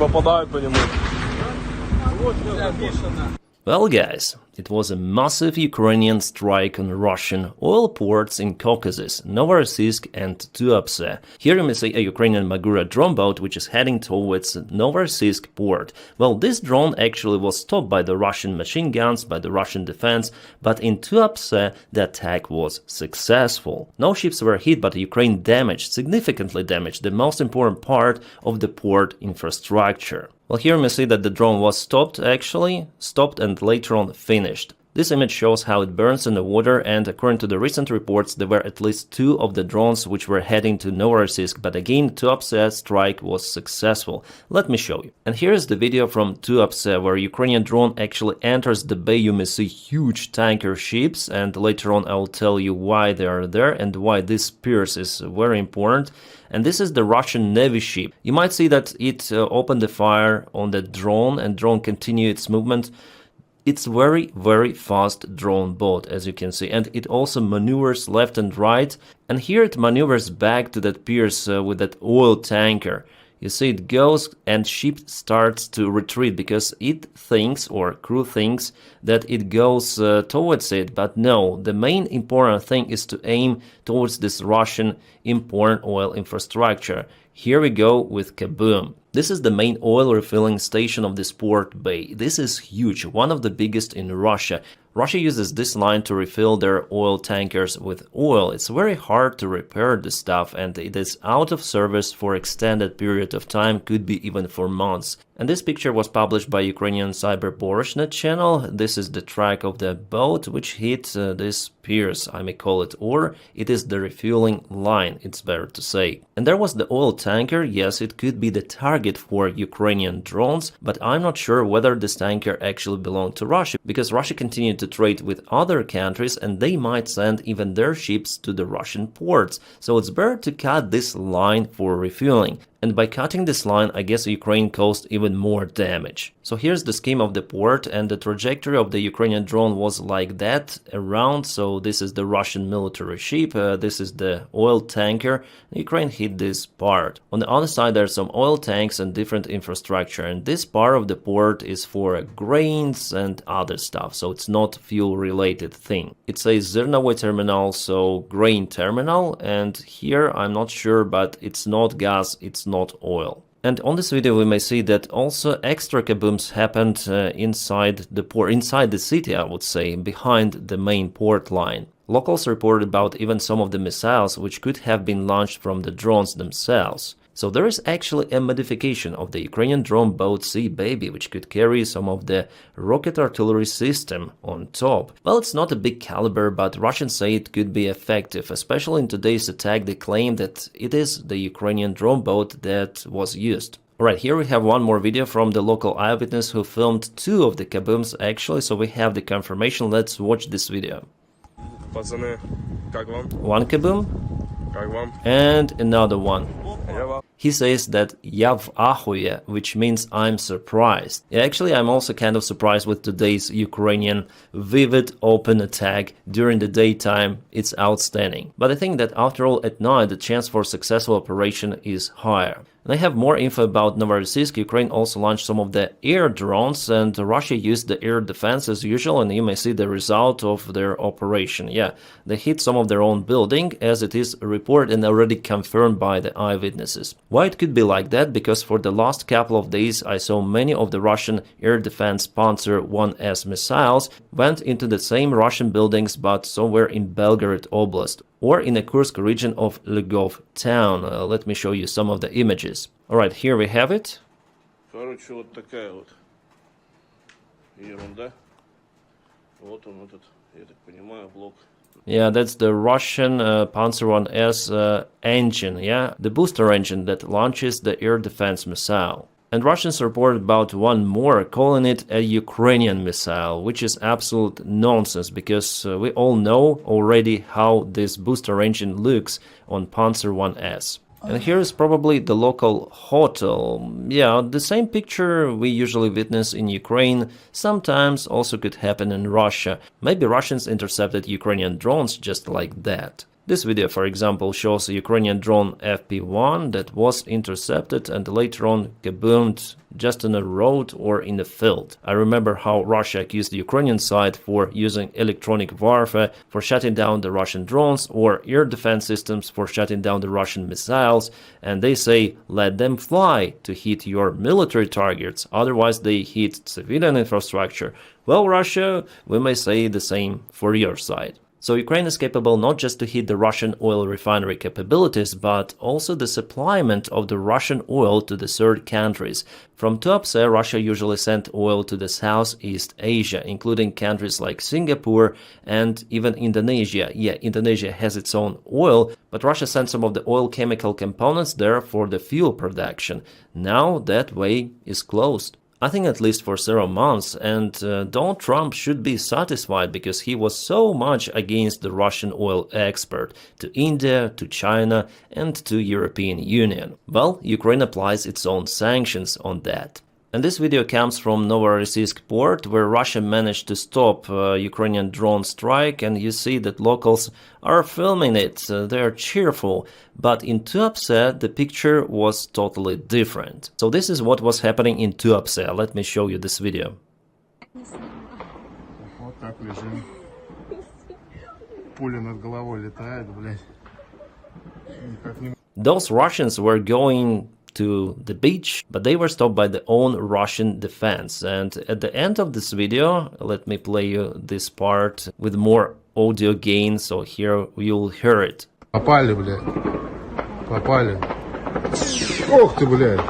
попадают по нему. Well, guys, it was a massive Ukrainian strike on Russian oil ports in Caucasus, Novorossiysk and Tuapse. Here you may see a Ukrainian Magura drone boat which is heading towards Novorossiysk port. Well, this drone actually was stopped by the Russian machine guns, by the Russian defense, but in Tuapse the attack was successful. No ships were hit, but Ukraine significantly damaged the most important part of the port infrastructure. Well, here you may see that the drone was stopped and later on finished. This image shows how it burns in the water, and according to the recent reports, there were at least 2 of the drones which were heading to Novorossiysk, but again, Tuapse strike was successful. Let me show you. And here is the video from Tuapse, where Ukrainian drone actually enters the bay. You may see huge tanker ships, and later on I will tell you why they are there and why this pier is very important. And this is the Russian Navy ship. You might see that it opened the fire on the drone, and drone continued its movement. It's very fast drone boat, as you can see, and it also maneuvers left and right, and here it maneuvers back to that pier with that oil tanker. You see, it goes and ship starts to retreat because it thinks, or crew thinks, that it goes towards it, but no, the main important thing is to aim towards this Russian important oil infrastructure. Here we go with kaboom. This is the main oil refilling station of this port bay. This is huge, one of the biggest in Russia. Russia uses this line to refill their oil tankers with oil. It's very hard to repair this stuff, and it is out of service for extended period of time, could be even for months. And this picture was published by Ukrainian Cyber channel. This is the track of the boat which hit this piers, I may call it, or it is the refueling line, it's better to say. And there was the oil tanker. Yes, it could be the target for Ukrainian drones, but I'm not sure whether this tanker actually belonged to Russia, because Russia continued to trade with other countries and they might send even their ships to the Russian ports. So it's better to cut this line for refueling. And by cutting this line, I guess Ukraine caused even more damage. So here's the scheme of the port, and the trajectory of the Ukrainian drone was like that, around. So this is the Russian military ship, this is the oil tanker. Ukraine hit this part. On the other side, there's some oil tanks and different infrastructure, and this part of the port is for grains and other stuff, so it's not fuel-related thing. It says Zernovoy terminal, so grain terminal, and here I'm not sure, but it's not gas, it's not oil. And on this video we may see that also extra kabooms happened inside the port, inside the city, I would say, behind the main port line. Locals reported about even some of the missiles which could have been launched from the drones themselves. So there is actually a modification of the Ukrainian drone boat Sea Baby, which could carry some of the rocket artillery system on top. Well, it's not a big caliber, but Russians say it could be effective. Especially in today's attack, they claim that it is the Ukrainian drone boat that was used. Alright, here we have one more video from the local eyewitness who filmed 2 of the kabooms actually, so we have the confirmation. Let's watch this video. Пацаны, как вам? One kaboom Как вам? and another one. Я вам. He says that "Я в ахуе," which means I'm surprised. Actually, I'm also kind of surprised with today's Ukrainian vivid open attack during the daytime. It's outstanding. But I think that after all, at night, the chance for successful operation is higher. And I have more info about Novorossiysk. Ukraine also launched some of the air drones, and Russia used the air defense as usual, and you may see the result of their operation. Yeah, they hit some of their own building, as it is reported and already confirmed by the eyewitnesses. Why it could be like that? Because for the last couple of days I saw many of the Russian air defense Panzer 1S missiles went into the same Russian buildings, but somewhere in Belgorod Oblast, or in the Kursk region of Lvov town. Let me show you some of the images. Alright, here we have it. Короче, вот такая вот ерунда. Вот он этот, я так понимаю, блок. Yeah, that's the Russian Panzer 1S engine, yeah? The booster engine that launches the air defense missile. And Russians report about one more, calling it a Ukrainian missile, which is absolute nonsense, because we all know already how this booster engine looks on Panzer 1S. And here is probably the local hotel. Yeah, the same picture we usually witness in Ukraine sometimes also could happen in Russia. Maybe Russians intercepted Ukrainian drones just like that. This video, for example, shows a Ukrainian drone FP1 that was intercepted and later on kaboomed just on a road or in a field. I remember how Russia accused the Ukrainian side for using electronic warfare for shutting down the Russian drones or air defense systems for shutting down the Russian missiles, and they say let them fly to hit your military targets, otherwise they hit civilian infrastructure. Well, Russia, we may say the same for your side. So Ukraine is capable not just to hit the Russian oil refinery capabilities, but also the supplyment of the Russian oil to the third countries. From Tuapse, Russia usually sent oil to the Southeast Asia, including countries like Singapore and even Indonesia. Yeah, Indonesia has its own oil, but Russia sent some of the oil chemical components there for the fuel production. Now that way is closed. I think at least for several months, and Donald Trump should be satisfied because he was so much against the Russian oil export to India, to China, and to European Union. Well, Ukraine applies its own sanctions on that. And this video comes from Novorossiysk port, where Russia managed to stop Ukrainian drone strike, and you see that locals are filming it. They're cheerful. But in Tuapse, the picture was totally different. So this is what was happening in Tuapse. Let me show you this video. Вот так лежим. Пуля над головой летает, блядь. Никак не... Those Russians were going to the beach, but they were stopped by their own Russian defense. And at the end of this video, let me play you this part with more audio gain, so here you'll hear it. Попали, блядь. Попали. Ох ты, блядь.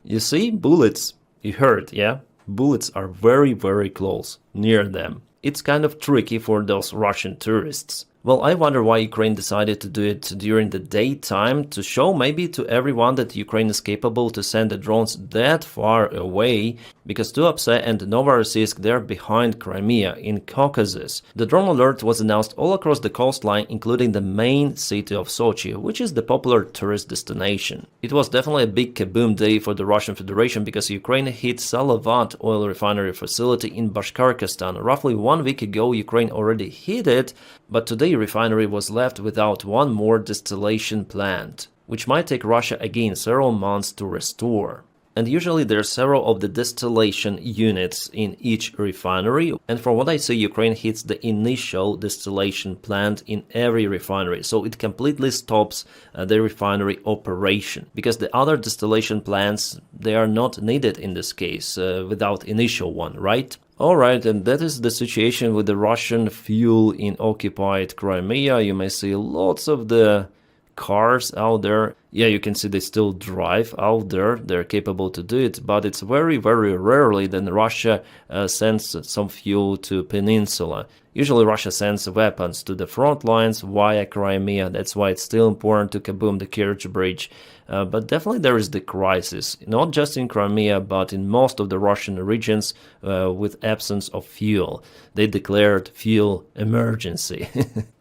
You see, bullets, you heard, yeah? Bullets are very, very close, near them. It's kind of tricky for those Russian tourists. Well, I wonder why Ukraine decided to do it during the daytime, to show maybe to everyone that Ukraine is capable to send the drones that far away, because Tuapse and Novorossiysk, they're behind Crimea, in Caucasus. The drone alert was announced all across the coastline, including the main city of Sochi, which is the popular tourist destination. It was definitely a big kaboom day for the Russian Federation, because Ukraine hit Salavat oil refinery facility in Bashkortostan. Roughly 1 week ago, Ukraine already hit it, but today refinery was left without one more distillation plant, which might take Russia again several months to restore. And usually there are several of the distillation units in each refinery, and from what I see, Ukraine hits the initial distillation plant in every refinery, so it completely stops the refinery operation, because the other distillation plants, they are not needed in this case without initial one, right? Alright, and that is the situation with the Russian fuel in occupied Crimea. You may see lots of the cars out there. Yeah, you can see they still drive out there. They're capable to do it, but it's very, very rarely that Russia sends some fuel to peninsula. Usually Russia sends weapons to the front lines via Crimea. That's why it's still important to kaboom the Kerch Bridge. But definitely there is the crisis, not just in Crimea, but in most of the Russian regions with absence of fuel. They declared fuel emergency.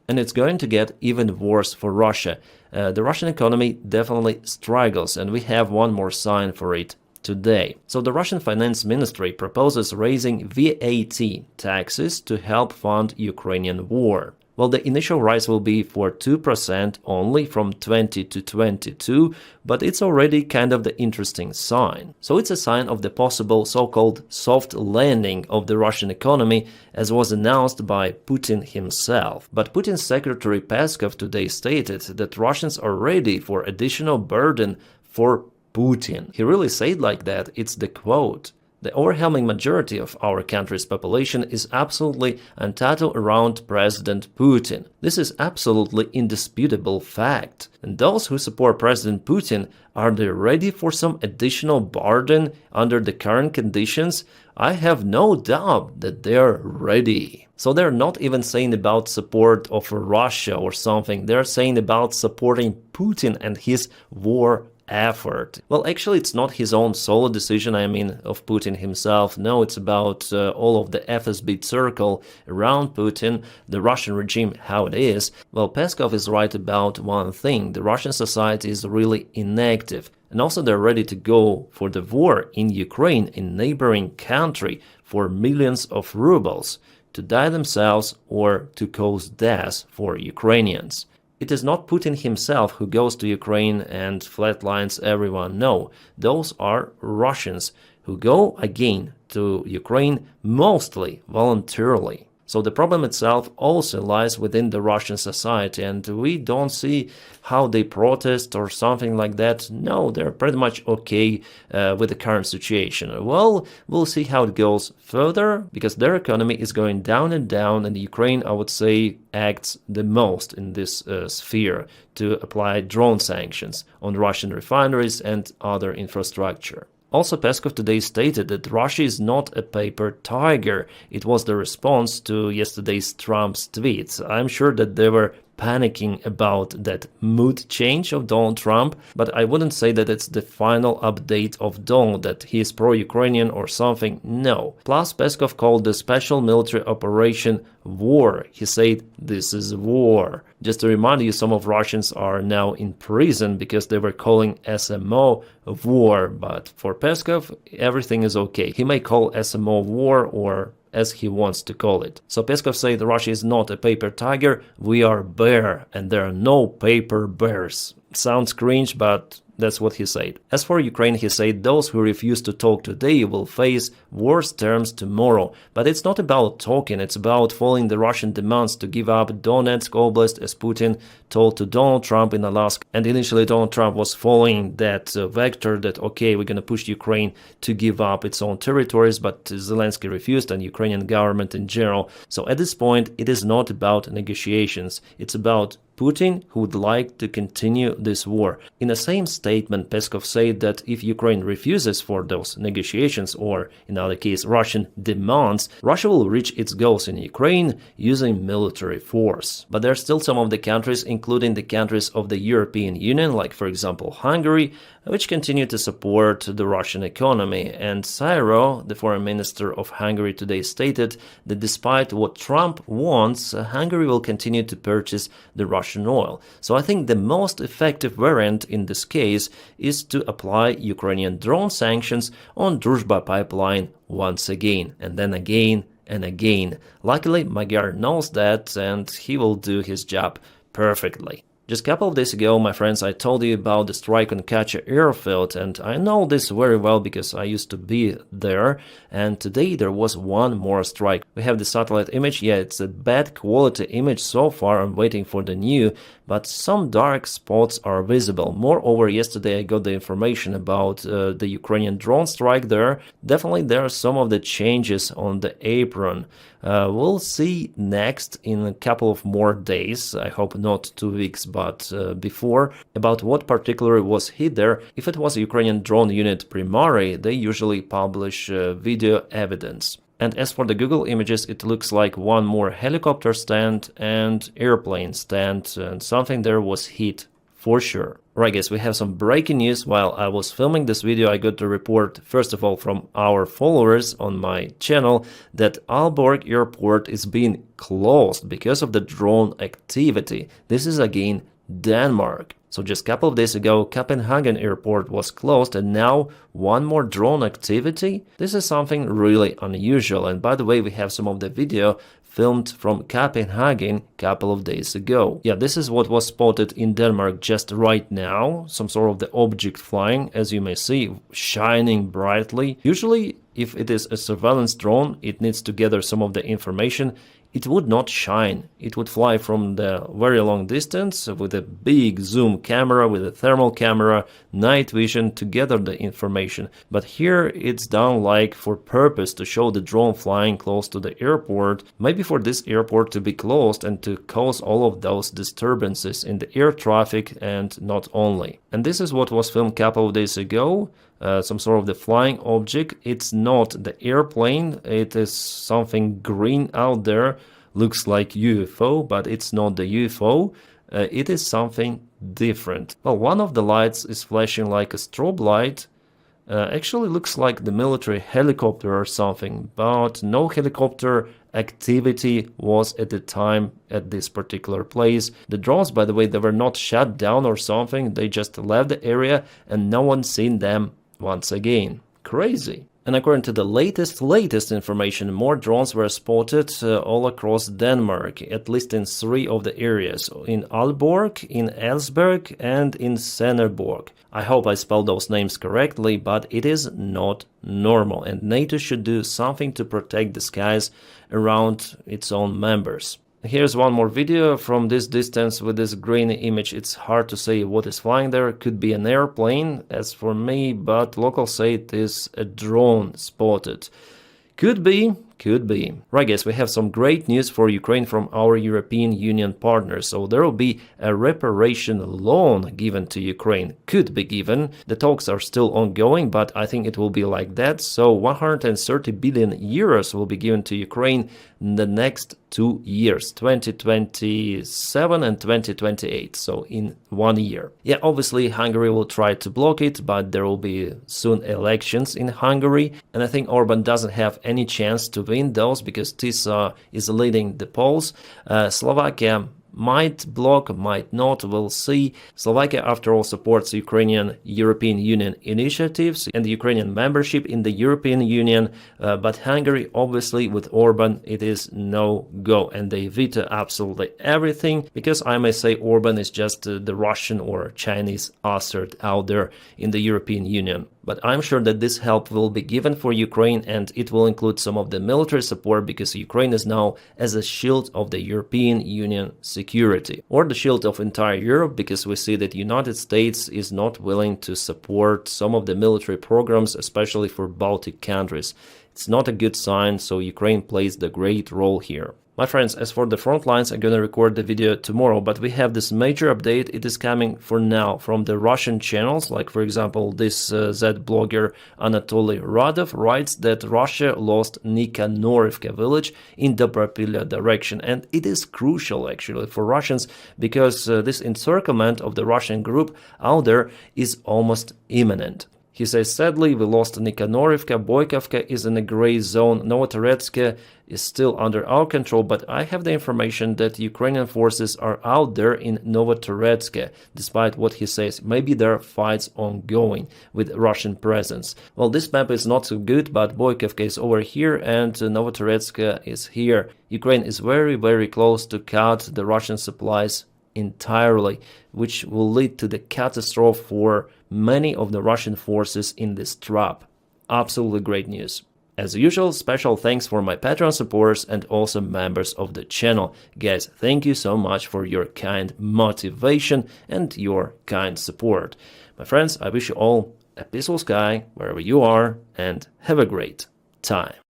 And it's going to get even worse for Russia. The Russian economy definitely struggles, and we have one more sign for it today. So the Russian Finance Ministry proposes raising VAT taxes to help fund Ukrainian war. Well, the initial rise will be for 2% only from 20 to 22, but it's already kind of the interesting sign. So it's a sign of the possible so-called soft landing of the Russian economy, as was announced by Putin himself. But Putin's secretary Peskov today stated that Russians are ready for additional burden for Putin. He really said like that, it's the quote. The overwhelming majority of our country's population is absolutely entitled around President Putin. This is absolutely indisputable fact. And those who support President Putin, are they ready for some additional burden under the current conditions? I have no doubt that they're ready. So they're not even saying about support of Russia or something. They're saying about supporting Putin and his war effort. Well, actually, it's not his own solo decision, I mean, of Putin himself. No, it's about all of the FSB circle around Putin, the Russian regime, how it is. Well, Peskov is right about one thing. The Russian society is really inactive. And also they're ready to go for the war in Ukraine, in neighboring country, for millions of rubles, to die themselves or to cause death for Ukrainians. It is not Putin himself who goes to Ukraine and flatlines everyone. No, those are Russians who go again to Ukraine mostly voluntarily. So the problem itself also lies within the Russian society, and we don't see how they protest or something like that. No, they're pretty much okay with the current situation. Well, we'll see how it goes further, because their economy is going down and down, and Ukraine, I would say, acts the most in this sphere to apply drone sanctions on Russian refineries and other infrastructure. Also, Peskov today stated that Russia is not a paper tiger. It was the response to yesterday's Trump's tweets. I'm sure that they were panicking about that mood change of Donald Trump, but I wouldn't say that it's the final update of Donald, that he is pro-Ukrainian or something. No. Plus, Peskov called the special military operation war. He said, this is war. Just to remind you, some of Russians are now in prison because they were calling SMO war, but for Peskov, everything is okay. He may call SMO war or as he wants to call it. So Peskov said Russia is not a paper tiger, we are bear, and there are no paper bears. Sounds cringe, but that's what he said. As for Ukraine, he said those who refuse to talk today will face worse terms tomorrow. But it's not about talking, it's about following the Russian demands to give up Donetsk Oblast, as Putin told to Donald Trump in Alaska. And initially Donald Trump was following that vector that, okay, we're going to push Ukraine to give up its own territories, but Zelensky refused, and Ukrainian government in general. So at this point, it is not about negotiations, it's about Putin, who would like to continue this war. In the same statement, Peskov said that if Ukraine refuses for those negotiations, or in other case Russian demands, Russia will reach its goals in Ukraine using military force. But there are still some of the countries, including the countries of the European Union, like for example Hungary, which continue to support the Russian economy. And Syro, the foreign minister of Hungary, today stated that despite what Trump wants, Hungary will continue to purchase the Russian oil. So I think the most effective variant in this case is to apply Ukrainian drone sanctions on Druzhba pipeline once again, and then again and again. Luckily, Magyar knows that, and he will do his job perfectly. Just a couple of days ago, my friends, I told you about the strike on Kacha airfield, and I know this very well because I used to be there, and today there was one more strike. We have the satellite image. Yeah, it's a bad quality image so far. I'm waiting for the new, but some dark spots are visible. Moreover, yesterday I got the information about the Ukrainian drone strike there. Definitely there are some of the changes on the apron. We'll see next in a couple of more days, I hope not 2 weeks, but before, about what particularly was hit there. If it was a Ukrainian drone unit Primary, they usually publish video evidence. And as for the Google images, it looks like one more helicopter stand and airplane stand, and something there was hit for sure. Right guys, we have some breaking news. While I was filming this video, I got the report, first of all, from our followers on my channel, that Aalborg airport is being closed because of the drone activity. This is again Denmark. So just a couple of days ago, Copenhagen airport was closed, and now one more drone activity? This is something really unusual. And by the way, we have some of the video filmed from Copenhagen a couple of days ago. Yeah, this is what was spotted in Denmark just right now. Some sort of the object flying, as you may see, shining brightly. Usually, if it is a surveillance drone, it needs to gather some of the information. It would not shine. It would fly from the very long distance with a big zoom camera, with a thermal camera, night vision to gather the information. But here it's done like for purpose, to show the drone flying close to the airport, maybe for this airport to be closed and to cause all of those disturbances in the air traffic, and not only. And this is what was filmed a couple of days ago. Some sort of the flying object. It's not the airplane, it is something green out there, looks like UFO, but it's not the UFO. It is something different. Well, one of the lights is flashing like a strobe light. Actually looks like the military helicopter or something, but no helicopter activity was at the time at this particular place. The drones, by the way, they were not shut down or something, they just left the area and no one seen them once again. Crazy. And according to the latest information, more drones were spotted all across Denmark, at least in 3 of the areas, in Aalborg, in Elsberg, and in Sennerborg. I hope I spelled those names correctly, but it is not normal, and NATO should do something to protect the skies around its own members. Here's one more video from this distance with this green image. It's hard to say what is flying there. Could be an airplane, as for me, but locals say it is a drone spotted. Could be. Right, guys, we have some great news for Ukraine from our European Union partners. So there will be a reparation loan given to Ukraine. Could be given. The talks are still ongoing, but I think it will be like that. So 130 billion euros will be given to Ukraine in the next 2 years, 2027 and 2028, so in 1 year. Yeah, obviously Hungary will try to block it, but there will be soon elections in Hungary, and I think Orban doesn't have any chance to win those because TISA is leading the polls. Slovakia might block, might not, we'll see. Slovakia, after all, supports Ukrainian European Union initiatives and Ukrainian membership in the European Union, but Hungary, obviously, with Orban, it is no-go, and they veto absolutely everything, because I may say Orban is just the Russian or Chinese assert out there in the European Union. But I'm sure that this help will be given for Ukraine, and it will include some of the military support, because Ukraine is now as a shield of the European Union security, or the shield of entire Europe, because we see that the United States is not willing to support some of the military programs, especially for Baltic countries. It's not a good sign, so Ukraine plays the great role here. My friends, as for the front lines, I'm gonna record the video tomorrow, but we have this major update. It is coming for now from the Russian channels, like for example this Z blogger Anatoly Radov writes that Russia lost Nikhanorivka village in Dobropilya direction, and it is crucial actually for Russians, because this encirclement of the Russian group out there is almost imminent. He says, sadly, we lost Nikhanorivka, Boykovka is in a gray zone, Novotoretsk is still under our control, but I have the information that Ukrainian forces are out there in Novotoretsk, despite what he says. Maybe there are fights ongoing with Russian presence. Well, this map is not so good, but Boykovka is over here and Novotoretsk is here. Ukraine is very, very close to cut the Russian supplies entirely, which will lead to the catastrophe for many of the Russian forces in this trap. Absolutely great news. As usual, special thanks for my Patreon supporters and also members of the channel. Guys, thank you so much for your kind motivation and your kind support. My friends, I wish you all a peaceful sky wherever you are, and have a great time.